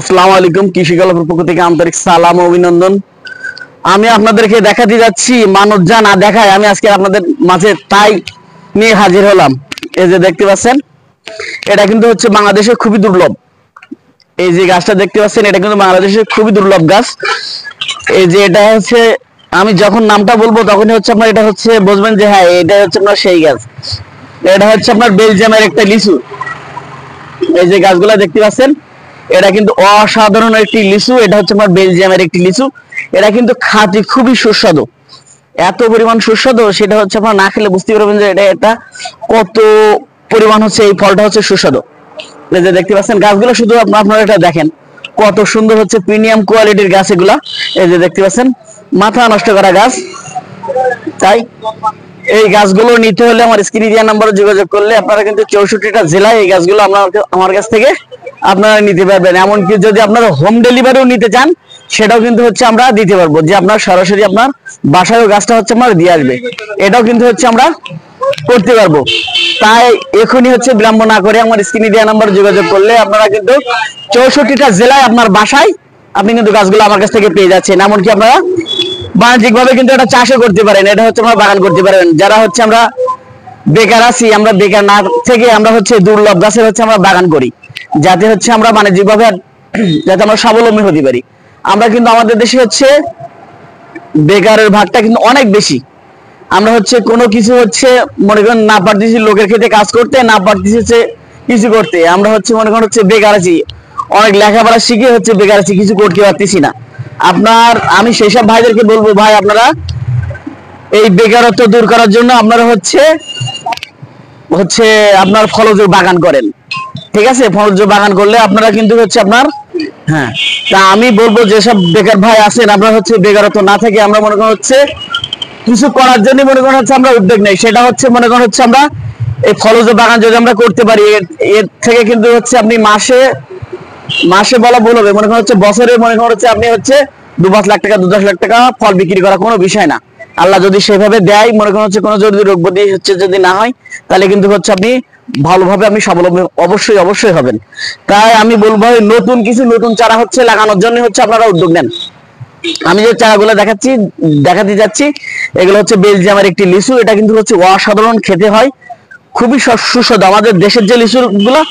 আসসালামু আলাইকুম। কৃষি গল্পের পক্ষ থেকে আন্তরিক সালাম ও অভিনন্দন। আমি আপনাদেরকে দেখাতে যাচ্ছি মানুষ যা না দেখায় আমি আজকে আপনাদের মাঝে তাই নিয়ে হাজির হলাম। এই যে দেখতে পাচ্ছেন, এটা কিন্তু হচ্ছে বাংলাদেশে খুবই দুর্লভ। এই যে গাছটা দেখতে পাচ্ছেন, এটা কিন্তু বাংলাদেশের খুবই দুর্লভ গাছ। এই যে এটা হচ্ছে, আমি যখন নামটা বলবো তখনই হচ্ছে আপনার এটা হচ্ছে বুঝবেন যে হ্যাঁ এটা হচ্ছে আপনার সেই গাছ। এটা হচ্ছে আপনার বেলজিয়ামের একটা লিচু। এই যে গাছগুলা দেখতে পাচ্ছেন, এটা কিন্তু অসাধারণ একটি লিচু। এটা হচ্ছে আমার বেলজিয়ামের একটি লিচু। এটা কিন্তু খাঁটি খুবই সুস্বাদু, এত পরিমাণ সুস্বাদু সেটা হচ্ছে আপনার না খেলে বুঝতে পারবেন যে এটা কত পরিমাণ হচ্ছে এই ফলটা হচ্ছে সুস্বাদু। এই যে দেখতে পাচ্ছেন গাছগুলো, শুধু আপনারা এটা দেখেন কত সুন্দর হচ্ছে প্রিমিয়াম কোয়ালিটির গাছ এগুলা। এই যে দেখতে পাচ্ছেন, মাথা নষ্ট করা গাছ। তাই এই গাছগুলো নিতে হলে আমার স্ক্রিনে দেওয়া নাম্বারে যোগাযোগ করলে আপনারা কিন্তু 64টা জেলায় এই গাছগুলো আমার কাছ থেকে আপনারা নিতে পারবেন। এমনকি যদি আপনারা হোম ডেলিভারিও নিতে চান সেটাও কিন্তু হচ্ছে আমরা দিতে পারবো, যে আপনার সরাসরি আপনার বাসায়ও গাছটা হচ্ছে আমরা দিয়ে আসবে, এটাও কিন্তু হচ্ছে আমরা করতে পারবো। তাই এখনই হচ্ছে বিলম্ব না করে আমার স্ক্রিনে দেওয়া নাম্বারে যোগাযোগ করলে আপনারা কিন্তু 64টা জেলায় আপনার বাসায় আপনি কিন্তু গাছগুলো আমার কাছ থেকে পেয়ে যাচ্ছেন। এমনকি আপনারা বাণিজ্যিক ভাবে কিন্তু এটা চাষও করতে পারেন, এটা হচ্ছে আমরা বাগান করতে পারেন। যারা হচ্ছে আমরা বেকার আছি, আমরা বেকার না থেকে আমরা হচ্ছে দুর্লভ গাছের হচ্ছে আমরা বাগান করি, যাতে হচ্ছে আমরা বাণিজ্যিক ভাবে যাতে আমরা স্বাবলম্বী হতে পারি। আমরা কিন্তু আমাদের দেশে হচ্ছে বেকারের ভাগটা কিন্তু অনেক বেশি। আমরা হচ্ছে কোনো কিছু হচ্ছে মনে করেন না পারতেছি লোকের ক্ষেত্রে কাজ করতে, না পারতেছি হচ্ছে কিছু করতে। আমরা হচ্ছে মনে করেন হচ্ছে বেকার আছি, অনেক লেখাপড়া শিখে হচ্ছে বেকার আছি, কিছু করতে পারতেছি না। আমি সেই সব ভাইদেরকে বলবো, ভাই আপনারা এই বেকারত্ব দূর করার জন্য আপনারা হচ্ছে হচ্ছে আপনার ফলজ বাগান করেন। ঠিক আছে, ফলজ বাগান করলে আপনারা কিন্তু হচ্ছে আপনার হ্যাঁ। তা আমি বলবো যেসব বেকার ভাই আছেন, আপনারা হচ্ছে বেকারত্ব না থেকে আমরা মনে করেন হচ্ছে কিছু করার জন্য মনে করেন হচ্ছে আমরা উদ্যোগ নেই। সেটা হচ্ছে মনে করেন হচ্ছে আমরা এই ফলজ বাগান যদি আমরা করতে পারি, এর থেকে কিন্তু হচ্ছে আপনি মাসে মাসে বলা ভুল হবে, মনে করেন হচ্ছে বছরে মনে করেন হচ্ছে আপনি হচ্ছে 2-5 লাখ টাকা 2-10 লাখ টাকা ফল বিক্রি করা কোনো বিষয় না। আল্লাহ যদি সেভাবে দেয়, মনে করেন হচ্ছে কোনো যদি রোগ ব্যাধি হচ্ছে যদি না হয়, তাহলে কিন্তু হচ্ছে আপনি ভালোভাবে আপনি স্বাবলম্বী অবশ্যই হবেন। তাই আমি বলবো নতুন চারা হচ্ছে লাগানোর জন্য হচ্ছে আপনারা উদ্যোগ নেন। আমি যে চারাগুলো দেখাতে যাচ্ছি, এগুলো হচ্ছে বেলজিয়ামের একটি লিচু। এটা কিন্তু হচ্ছে অসাধারণ খেতে হয়, খুবই সুস্বাদু। আমাদের দেশের যে লিচু গুলো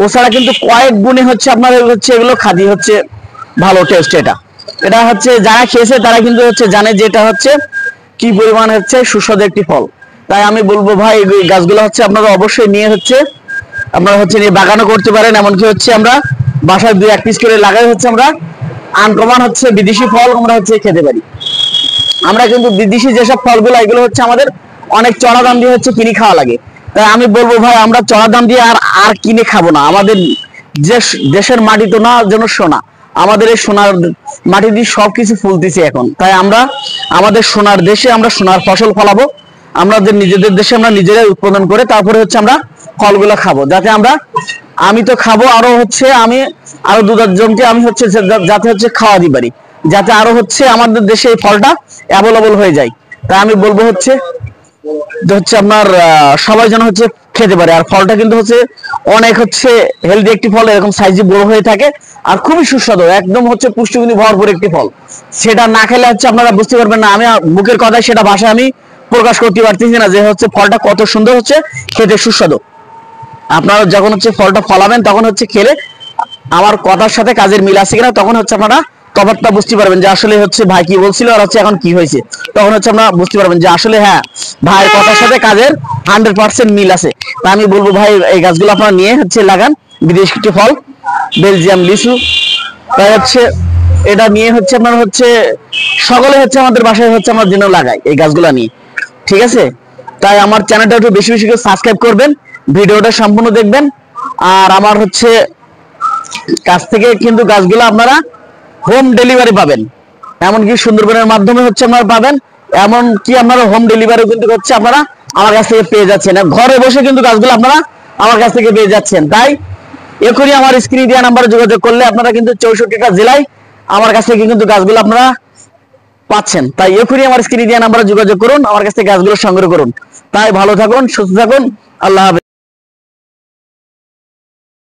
ও ছাড়া কিন্তু কয়েক গুণে হচ্ছে আপনার হচ্ছে এগুলো খাদি হচ্ছে ভালো টেস্ট। এটা হচ্ছে যারা খেয়েছে তারা কিন্তু হচ্ছে জানে যে এটা হচ্ছে কি পরিমাণ হচ্ছে সুস্বাদু একটি ফল। তাই আমি বলবো ভাই এই গাছগুলো হচ্ছে আপনারা অবশ্যই নিয়ে হচ্ছে আপনারা হচ্ছে নিয়ে বাগানও করতে পারেন। এমনকি হচ্ছে আমরা বাসায় 2-1 পিস করে লাগাই হচ্ছে আমরা আনকমন হচ্ছে বিদেশি ফল আমরা হচ্ছে খেতে পারি। আমরা কিন্তু বিদেশি যেসব ফলগুলো এগুলো হচ্ছে আমাদের অনেক চড়া দাম দিয়ে হচ্ছে কিনে খাওয়া লাগে। তাই আমি বলবো ভাই আমরা চড়া দাম দিয়ে আর কিনে খাবো না। আমাদের যে দেশের মাটি তো না যেন সোনা, আমাদের এই সোনার মাটি দিয়ে সবকিছু ফুলতেছে এখন। তাই আমরা আমাদের সোনার দেশে আমরা সোনার ফসল ফলাবো, আমাদের নিজেদের দেশে আমরা নিজেরাই উৎপাদন করে তারপরে হচ্ছে আমরা ফলগুলো খাবো, যাতে আমি তো খাবো, আরো হচ্ছে আমি আরো 2-4 জনকে আমি হচ্ছে যাতে হচ্ছে খাওয়া দিতে পারি, যাতে আরো হচ্ছে আমাদের দেশে এই ফলটা অ্যাভেলেবল হয়ে যায়। তাই আমি বলবো হচ্ছে আপনার সবাই যেন হচ্ছে খেতে পারে। আর ফলটা কিন্তু হচ্ছে অনেক হচ্ছে হেলদি একটি ফল, এরকম সাইজে বড় হয়ে থাকে আর খুবই সুস্বাদু, একদম হচ্ছে পুষ্টিগুণে ভরপুর একটি ফল। সেটা না খেলে হচ্ছে আপনারা বুঝতে পারবেন না। আমি মুখের কথায় সেটা ভাষায় আমি প্রকাশ করতে পারতেছি না যে হচ্ছে ফলটা কত সুন্দর হচ্ছে খেতে সুস্বাদু। আপনারা যখন হচ্ছে ফলটা ফলাবেন তখন হচ্ছে খেলে আমার কথার সাথে কাজের মিল আছে কিনা, তখন হচ্ছে আপনারা তফাৎটা বুঝতে পারবেন যে আসলে হচ্ছে ভাই কি বলছিল আর হচ্ছে এখন কি হয়েছে। তখন হচ্ছে আপনারা বুঝতে পারবেন যে আসলে হ্যাঁ ভাইয়ের কথার সাথে কাজের 100% মিল আছে। তা আমি বলবো ভাই এই গাছগুলো আপনারা নিয়ে হচ্ছে লাগান, বিদেশি একটি ফল বেলজিয়াম লিচু। তাই হচ্ছে এটা নিয়ে হচ্ছে আপনার হচ্ছে সকলে হচ্ছে আমাদের বাসায় হচ্ছে আমার জন্য লাগাই এই গাছগুলো নিয়ে। ঠিক আছে, তাই আমার চ্যানেলটা একটু বেশি বেশি করে সাবস্ক্রাইব করবেন, ভিডিওটা সম্পূর্ণ দেখবেন। আর আমার হচ্ছে কাছ থেকে কিন্তু গাছগুলো আপনারা হোম ডেলিভারি পাবেন, এমনকি সুন্দরবনের মাধ্যমে হচ্ছে আপনারা পাবেন। এমনকি আপনারা হোম ডেলিভারি কিন্তু হচ্ছে আপনারা আমার কাছ থেকে পেয়ে যাচ্ছেন, ঘরে বসে কিন্তু গাছগুলো আপনারা আমার কাছ থেকে পেয়ে যাচ্ছেন। তাই এখনই আমার স্ক্রিনে দেওয়া নাম্বারে যোগাযোগ করলে আপনারা কিন্তু 64টা জেলায় আমার কাছ থেকে কিন্তু গাছগুলো আপনারা পাচ্ছেন। তাই এখনই আমার স্ক্রিনে দেওয়া নাম্বারে যোগাযোগ করুন, আমার কাছ থেকে গাছগুলো সংগ্রহ করুন। তাই ভালো থাকুন, সুস্থ থাকুন, আল্লাহ হাফেজ।